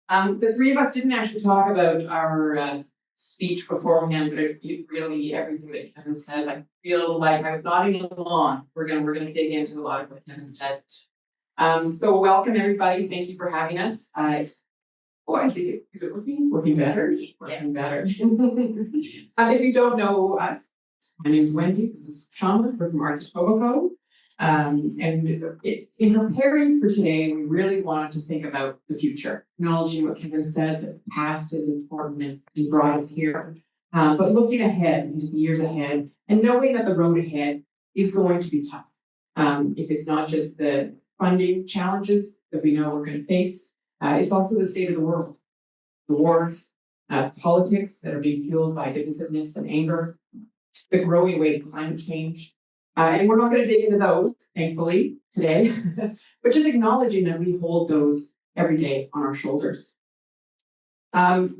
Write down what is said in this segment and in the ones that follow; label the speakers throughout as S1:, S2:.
S1: The three of us didn't actually talk about our speech beforehand, but it really everything that Kevin said. I feel like I was nodding along. We're gonna dig into a lot of what Kevin said. So welcome everybody. Thank you for having us. I think is it working? Working better. Working better. If you don't know us, my name is Wendy. This is Kshama. We're from Etobicoke. And in preparing for today, we really wanted to think about the future, acknowledging what Kevin said, that the past is important and he brought us here. But looking ahead into the years ahead and knowing that the road ahead is going to be tough. If it's not just the funding challenges that we know we're going to face, it's also the state of the world, the wars, politics that are being fueled by divisiveness and anger, the growing weight of climate change. And we're not going to dig into those, thankfully, today, but just acknowledging that we hold those every day on our shoulders. But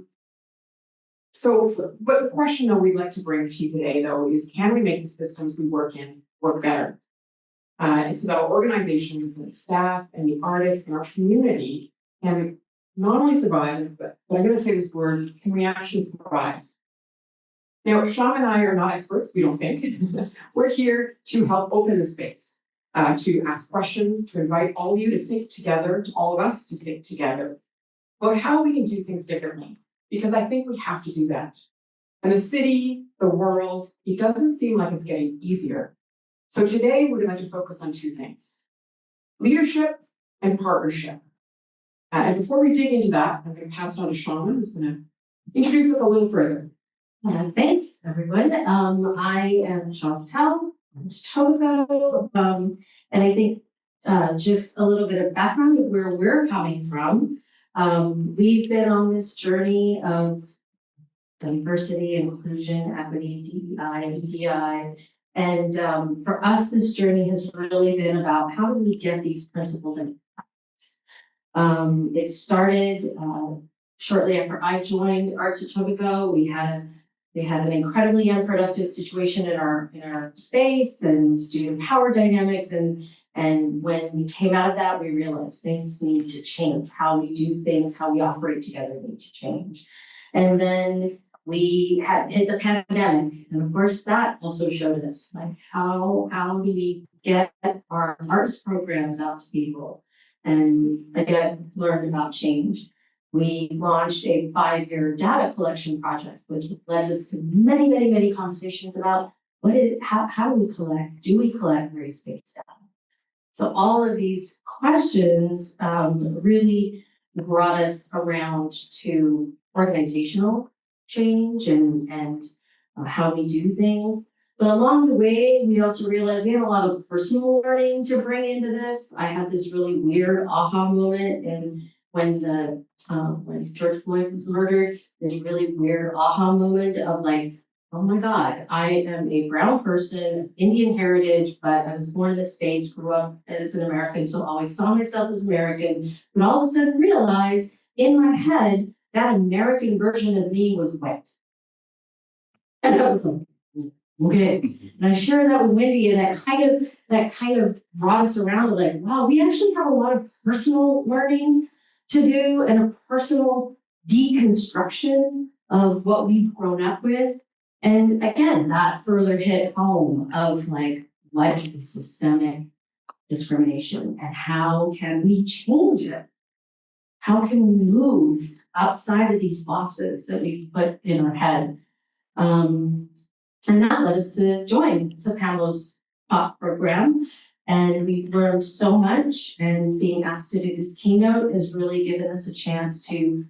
S1: the question, though, we'd like to bring to you today, though, is can we make the systems we work in work better? It's about organizations and staff and the artists and our community can not only survive, but I'm going to say this word, can we actually thrive? Now, Kshama and I are not experts, we don't think. We're here to help open the space, to ask questions, to invite all of you to think together, to all of us to think together about how we can do things differently, because I think we have to do that. And the city, the world, it doesn't seem like it's getting easier. So today, we're going to focus on two things, leadership and partnership. And before we dig into that, I'm going to pass it on to Kshama, who's going to introduce us a little further.
S2: Thanks, everyone. I am Kshama Patel, I'm Etobicoke, and I think just a little bit of background of where we're coming from. We've been on this journey of diversity, inclusion, equity, DEI, EDI, and for us, this journey has really been about how do we get these principles in practice. It started shortly after I joined Arts Etobicoke. We had an incredibly unproductive situation in our space and due to power dynamics. And when we came out of that, we realized things need to change. How we do things, how we operate together need to change. And then we had hit the pandemic. And of course, that also showed us like how do we get our arts programs out to people and again, learn about change. We launched a 5-year data collection project, which led us to many, many, many conversations about how do we collect? Do we collect race-based data? So all of these questions really brought us around to organizational change and how we do things. But along the way, we also realized we had a lot of personal learning to bring into this. I had this really weird aha moment when George Floyd was murdered, this really weird aha moment of like, oh my God, I am a brown person, Indian heritage, but I was born in the States, grew up as an American, so always saw myself as American, but all of a sudden realized in my head that American version of me was white. And I was like, okay. And I shared that with Wendy, and that kind of brought us around to like, wow, we actually have a lot of personal learning to do and a personal deconstruction of what we've grown up with. And again, that further hit home of like, what is systemic discrimination and how can we change it? How can we move outside of these boxes that we put in our head? And that led us to join Sapalo's talk program. And we've learned so much, and being asked to do this keynote has really given us a chance to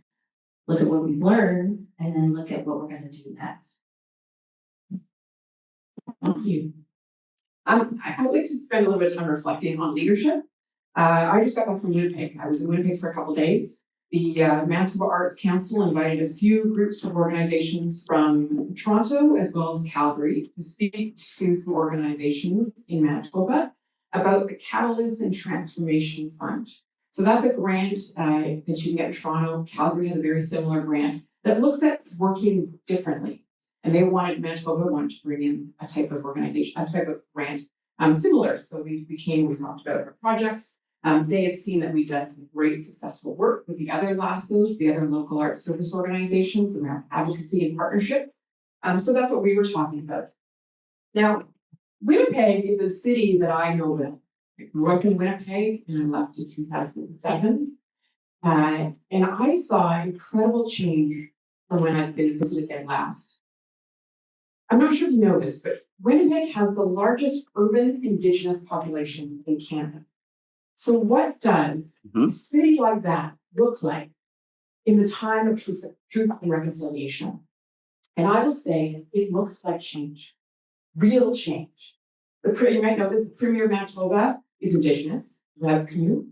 S2: look at what we've learned and then look at what we're going to do next.
S1: Thank you. I'd like to spend a little bit of time reflecting on leadership. I just got back from Winnipeg. I was in Winnipeg for a couple of days. The Manitoba Arts Council invited a few groups of organizations from Toronto as well as Calgary to speak to some organizations in Manitoba about the Catalyst and Transformation Fund. So that's a grant that you can get in Toronto. Calgary has a very similar grant that looks at working differently. And Manitoba wanted to bring in a type of organization, a type of grant similar. So we talked about our projects, They had seen that we've done some great successful work with the other LASSOs, the other local arts service organizations, and their advocacy and partnership. So that's what we were talking about. Now, Winnipeg is a city that I know well. I grew up in Winnipeg and I left in 2007. And I saw incredible change from when I've been visited there last. I'm not sure if you know this, but Winnipeg has the largest urban Indigenous population in Canada. So what does a city like that look like in the time of truth and reconciliation? And I will say it looks like change, real change. You might know this, the Premier of Manitoba is Indigenous, Canoe.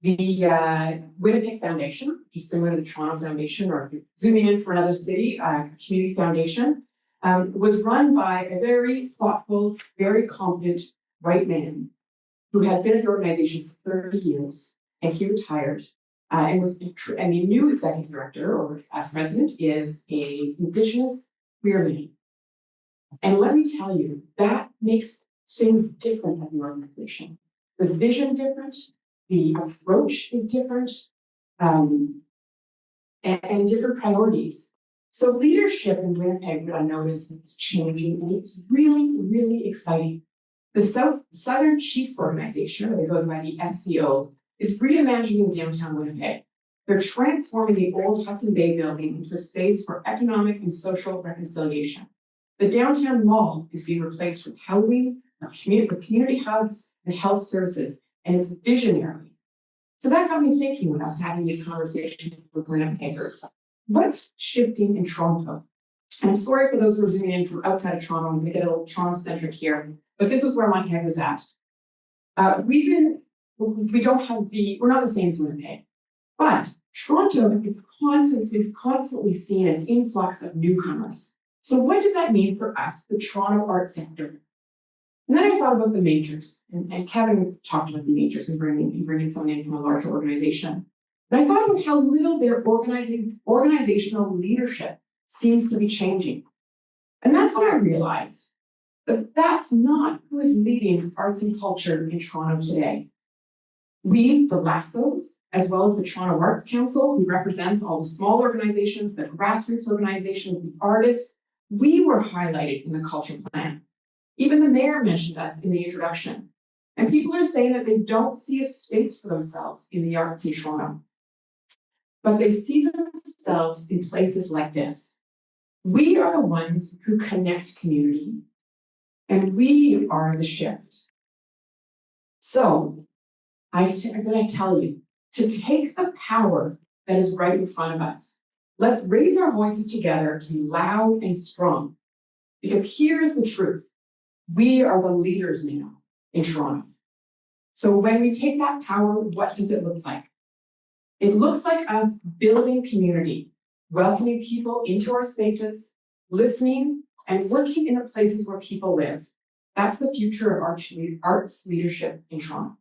S1: The Winnipeg Foundation, which is similar to the Toronto Foundation, or zooming in for another city, community foundation, was run by a very thoughtful, very competent white man who had been at the organization for 30 years, and he retired and was, and the new executive director or president is a Indigenous queer man. And let me tell you, that makes things different at the organization. The vision different, the approach is different, and different priorities. So leadership in Winnipeg, what I noticed, is changing, and it's really, really exciting. The Southern Chiefs Organization, or they go by the SCO, is reimagining downtown Winnipeg. They're transforming the old Hudson Bay building into a space for economic and social reconciliation. The downtown mall is being replaced with housing, with community hubs and health services, and it's visionary. So that got me thinking when I was having these conversations with Winnipeggers. What's shifting in Toronto? And I'm sorry for those who are zooming in from outside of Toronto. I'm going to get a little Toronto-centric here, but this was where my head was at. We're not the same as Winnipeg, but Toronto is constantly seeing an influx of newcomers. So what does that mean for us, the Toronto arts sector? And then I thought about the majors, and Kevin talked about the majors and bringing someone in from a larger organization. But I thought about how little their organizational leadership seems to be changing. And that's when I realized that that's not who is leading arts and culture in Toronto today. We, the LASSOs, as well as the Toronto Arts Council, who represents all the small organizations, the grassroots organizations, the artists, we were highlighted in the culture plan. Even the mayor mentioned us in the introduction. And people are saying that they don't see a space for themselves in the arts in Toronto, but they see themselves in places like this. We are the ones who connect community, and we are the shift. So I'm going to tell you to take the power that is right in front of us. Let's raise our voices together to be loud and strong, because here's the truth. We are the leaders now in Toronto. So when we take that power, what does it look like? It looks like us building community, welcoming people into our spaces, listening, and working in the places where people live. That's the future of arts leadership in Toronto.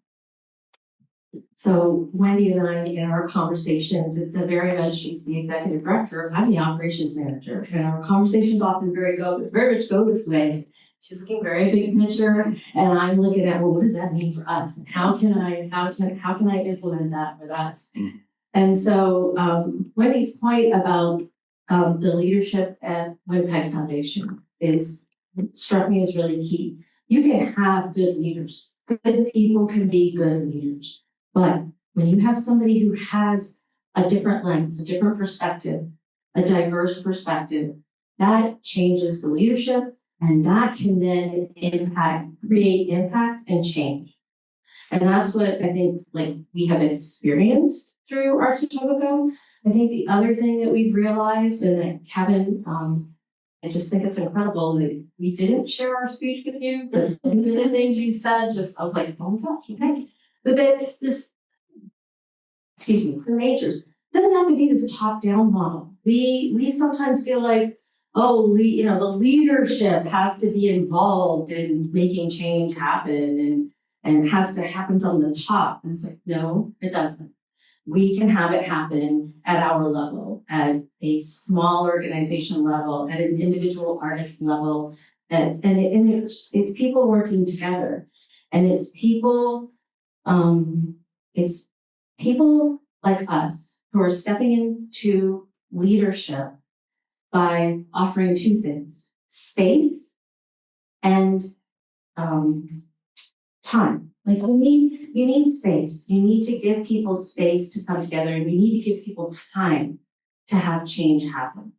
S2: So Wendy and I, in our conversations, it's a very much, she's the executive director, I'm the operations manager, and our conversations often very much go this way. She's looking very big picture, and I'm looking at, well, what does that mean for us? And how can I implement that with us? Mm-hmm. And so Wendy's point about the leadership at Winnipeg Foundation struck me as really key. You can have good leaders. Good people can be good leaders. But when you have somebody who has a different lens, a different perspective, a diverse perspective, that changes the leadership, and that can then create impact and change. And that's what I think, like, we have experienced through Arts Etobicoke. I think the other thing that we've realized, and Kevin, I just think it's incredible that we didn't share our speech with you, but some of the things you said, I was like, oh my gosh, okay. But then the majors doesn't have to be this top-down model. We sometimes feel like, the leadership has to be involved in making change happen and it has to happen from the top. And it's like, no, it doesn't. We can have it happen at our level, at a small organization level, at an individual artist level, and it's people working together, and it's people It's people like us who are stepping into leadership by offering two things: space and time. Like you need space. You need to give people space to come together, and you need to give people time to have change happen.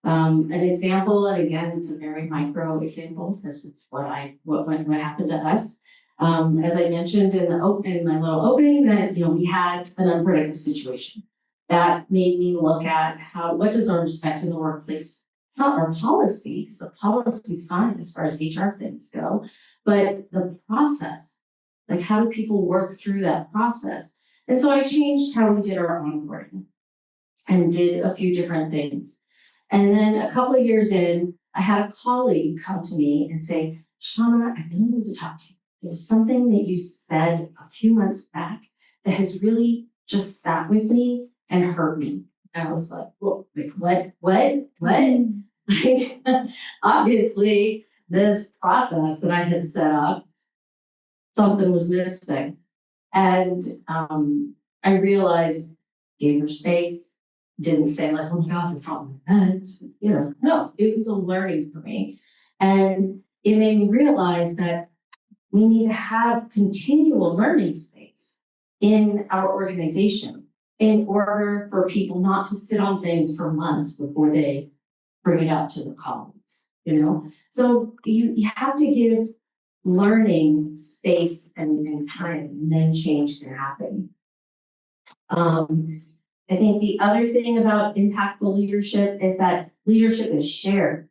S2: An example, and again, it's a very micro example because it's what happened to us. As I mentioned in my little opening, that we had an unpredictable situation that made me look at what does our respect in the workplace, not our policy, because the policy is fine as far as HR things go, but the process, like how do people work through that process? And so I changed how we did our onboarding and did a few different things. And then a couple of years in, I had a colleague come to me and say, Kshama, I really need to talk to you. There's something that you said a few months back that has really just sat with me and hurt me. And I was like, whoa, like, what? Like, obviously, this process that I had set up, something was missing. And I realized, gave her space, didn't say like, oh my God, that's not what I meant. No, it was a learning for me. And it made me realize that we need to have continual learning space in our organization in order for people not to sit on things for months before they bring it up to their colleagues, So you have to give learning space and time, and then change can happen. I think the other thing about impactful leadership is that leadership is shared.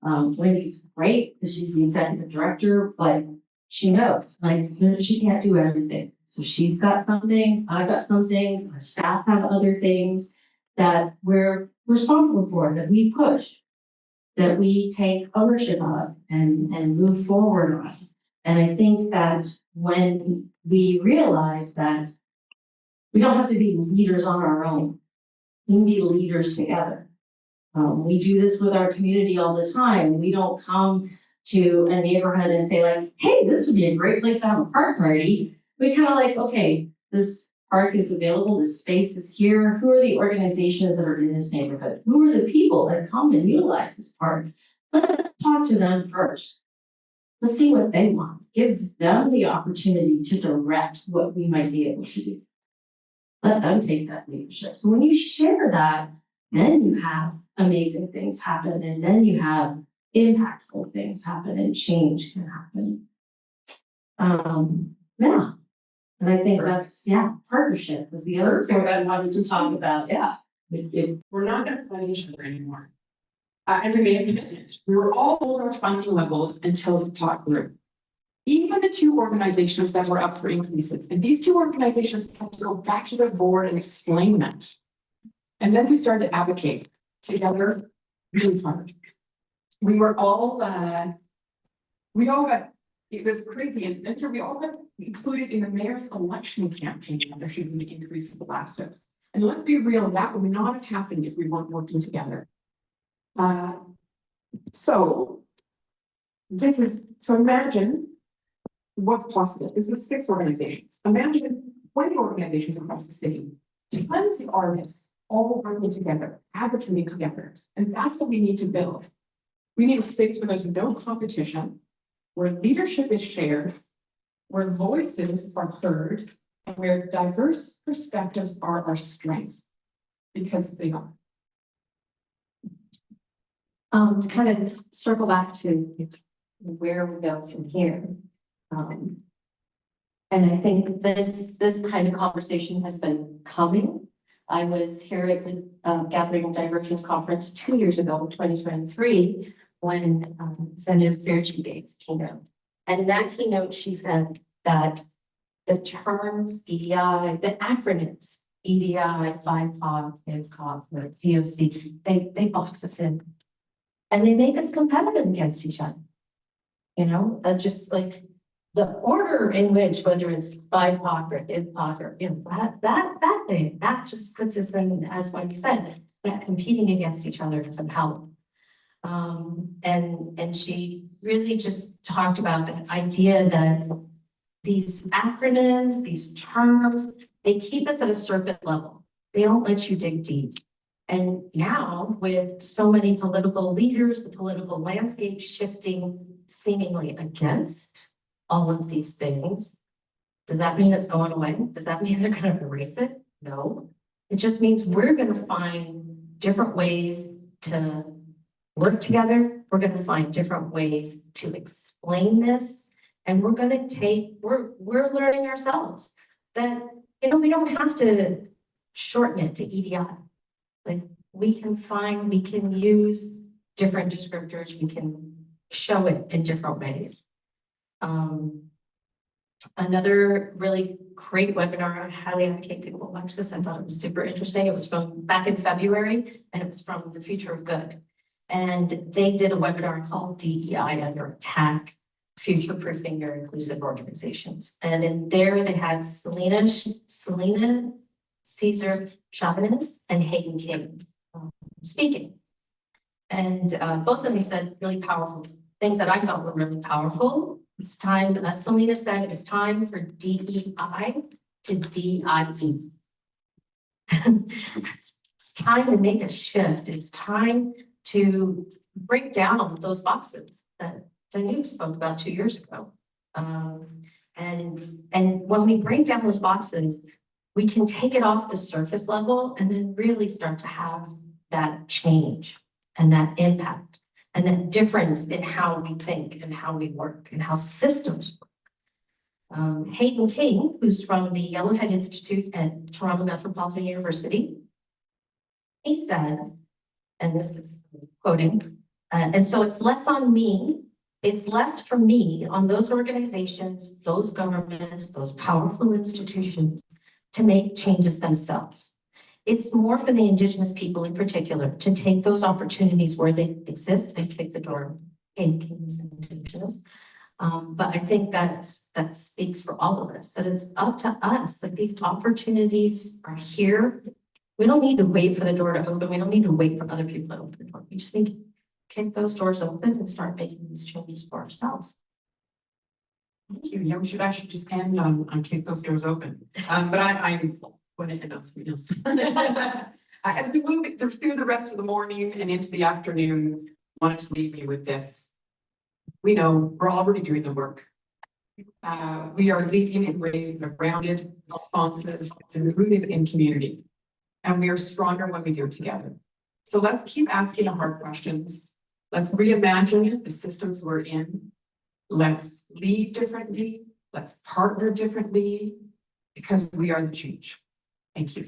S2: Wendy's great because she's the executive director, but she knows like she can't do everything. So she's got some things, I've got some things, our staff have other things that we're responsible for, that we push, that we take ownership of and move forward on. And I think that when we realize that we don't have to be leaders on our own, we can be leaders together. We do this with our community all the time. We don't come to a neighborhood and say like, hey, this would be a great place to have a park party. We kind of like, okay, this park is available, this space is here. Who are the organizations that are in this neighborhood? Who are the people that come and utilize this park? Let's talk to them first. Let's see what they want. Give them the opportunity to direct what we might be able to do. Let them take that leadership. So when you share that, then you have amazing things happen, and then you have impactful things happen, and change can happen. Yeah. And I think that's, partnership was the other thing I wanted to talk about. Yeah.
S1: We're not going to fight each other anymore. And we made a commitment. We were all over our funding levels until the pot grew. Even the two organizations that were up for increases, and these two organizations had to go back to their board and explain that. And then we started to advocate together really hard. We were all, it was crazy. And so we all got included in the mayor's election campaign that there should be an increase in the blast dose. And let's be real, that would not have happened if we weren't working together. So imagine what's possible. This is 6 organizations. Imagine 20 organizations across the city, tons of artists all working together, advocating together. And that's what we need to build. We need a space where there's no competition, where leadership is shared, where voices are heard, and where diverse perspectives are our strength, because they are.
S2: To kind of circle back to where we go from here. And I think this kind of conversation has been coming. I was here at the Gathering Divergence Conference 2 years ago in 2023 when Senator Fairchild gave the keynote. And in that keynote, she said that the terms EDI, the acronyms, EDI, BIPOC, IPCOC, POC, they box us in. And they make us competitive against each other. Just like the order in which, whether it's BIPOC or IPCOC or that thing, that just puts us in, as Wendy said, that competing against each other doesn't help. And she really just talked about the idea that these acronyms, these terms, they keep us at a surface level. They don't let you dig deep. And now with so many political leaders, the political landscape shifting seemingly against all of these things, does that mean it's going away? Does that mean they're going to erase it? No. It just means we're going to find different ways to work together. We're going to find different ways to explain this. And we're going to we're learning ourselves that, you know, we don't have to shorten it to EDI. Like we can use different descriptors. We can show it in different ways. Another really great webinar, I highly advocate people watch this. I thought it was super interesting. It was from back in February, and it was from The Future of Good. And they did a webinar called DEI Under Attack, Future-Proofing Your Inclusive Organizations. And in there, they had Selena Caesar Chavez and Hayden King speaking. And both of them said really powerful things that I thought were really powerful. It's time, as Selena said, it's time for DEI to DIE. It's time to make a shift. It's time to break down those boxes that Zanu spoke about 2 years ago. And when we break down those boxes, we can take it off the surface level and then really start to have that change and that impact and that difference in how we think and how we work and how systems work. Hayden King, who's from the Yellowhead Institute at Toronto Metropolitan University, he said, and this is quoting, and so it's less on me, it's less for me on those organizations, those governments, those powerful institutions to make changes themselves. It's more for the Indigenous people in particular to take those opportunities where they exist and kick the door in Kings and Indigenous. But I think that speaks for all of us, that it's up to us, that these opportunities are here. We don't need to wait for the door to open. We don't need to wait for other people to open the door. We just need to kick those doors open and start making these changes for ourselves.
S1: Thank you. Yeah, we should actually just end on kick those doors open. But I'm going to end on something else. As we move through the rest of the morning and into the afternoon, I wanted to leave you with this. We know we're already doing the work. We are leading in ways that are grounded, responsive, and rooted in community. And we are stronger when we do it together. So let's keep asking the hard questions. Let's reimagine the systems we're in. Let's lead differently. Let's partner differently, because we are the change. Thank you.